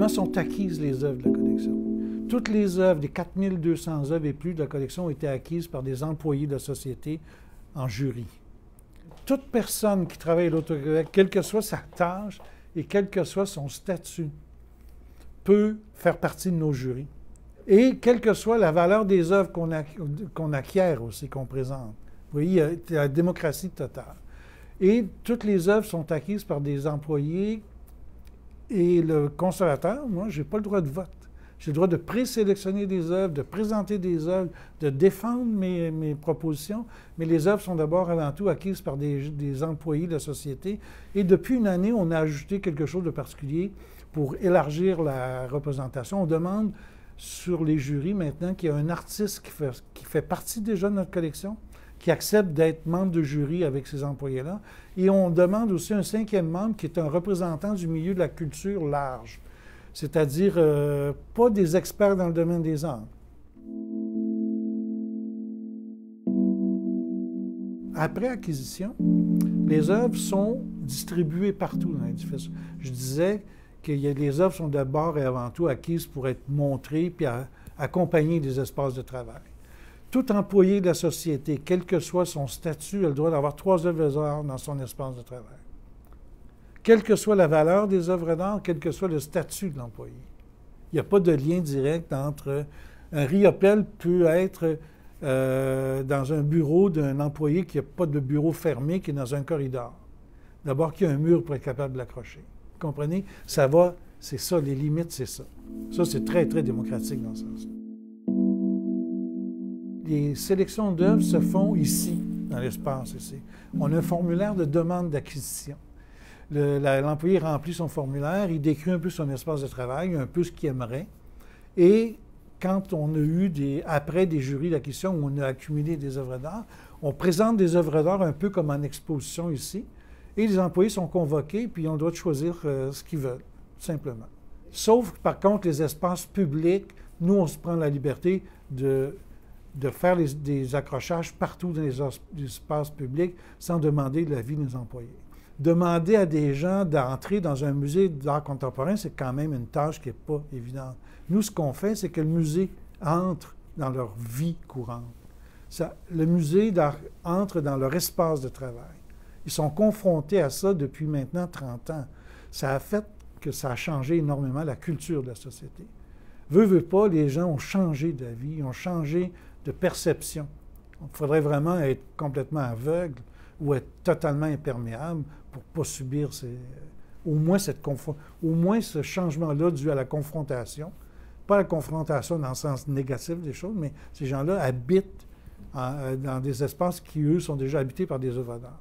Comment sont acquises les œuvres de la collection? Toutes les œuvres, les 4200 œuvres et plus de la collection ont été acquises par des employés de la société en jury. Toute personne qui travaille à l'Auto-Québec, quelle que soit sa tâche et quel que soit son statut, peut faire partie de nos jurys. Et quelle que soit la valeur des œuvres qu'on acquiert aussi, qu'on présente. Vous voyez, il y a la démocratie totale. Et toutes les œuvres sont acquises par des employés et le conservateur, moi, je n'ai pas le droit de vote. J'ai le droit de présélectionner des œuvres, de présenter des œuvres, de défendre mes propositions, mais les œuvres sont d'abord avant tout acquises par des employés de la société. Et depuis une année, on a ajouté quelque chose de particulier pour élargir la représentation. On demande sur les jurys maintenant qu'il y a un artiste qui fait partie déjà de notre collection, qui accepte d'être membre de jury avec ces employés-là. Et on demande aussi un 5e membre qui est un représentant du milieu de la culture large, c'est-à-dire pas des experts dans le domaine des arts. Après acquisition, les œuvres sont distribuées partout dans l'édifice. Je disais que les œuvres sont d'abord et avant tout acquises pour être montrées puis accompagner des espaces de travail. Tout employé de la société, quel que soit son statut, a le droit d'avoir 3 œuvres d'art dans son espace de travail. Quelle que soit la valeur des œuvres d'art, quel que soit le statut de l'employé. Il n'y a pas de lien direct entre... Un riopelle peut être dans un bureau d'un employé qui n'a pas de bureau fermé, qui est dans un corridor. D'abord, qu'il y a un mur pour être capable de l'accrocher. Vous comprenez? Ça va, c'est ça, les limites, c'est ça. Ça, c'est très, très démocratique dans ce sens-là. Les sélections d'œuvres se font ici, dans l'espace ici. On a un formulaire de demande d'acquisition. L'employé remplit son formulaire, il décrit un peu son espace de travail, un peu ce qu'il aimerait. Et quand on a eu après des jurys d'acquisition où on a accumulé des œuvres d'art, on présente des œuvres d'art un peu comme en exposition ici. Et les employés sont convoqués, puis ils ont le droit de choisir ce qu'ils veulent, simplement. Sauf, par contre, les espaces publics, nous, on se prend la liberté de faire des accrochages partout dans les espaces publics sans demander l'avis des employés. Demander à des gens d'entrer dans un musée d'art contemporain, c'est quand même une tâche qui n'est pas évidente. Nous, ce qu'on fait, c'est que le musée entre dans leur vie courante. Le musée entre dans leur espace de travail. Ils sont confrontés à ça depuis maintenant 30 ans. Ça a fait que ça a changé énormément la culture de la société. Veut pas, les gens ont changé d'avis, ont changé de perception. Il faudrait vraiment être complètement aveugle ou être totalement imperméable pour ne pas subir au moins ce changement-là dû à la confrontation. Pas la confrontation dans le sens négatif des choses, mais ces gens-là habitent dans des espaces qui, eux, sont déjà habités par des œuvres d'art.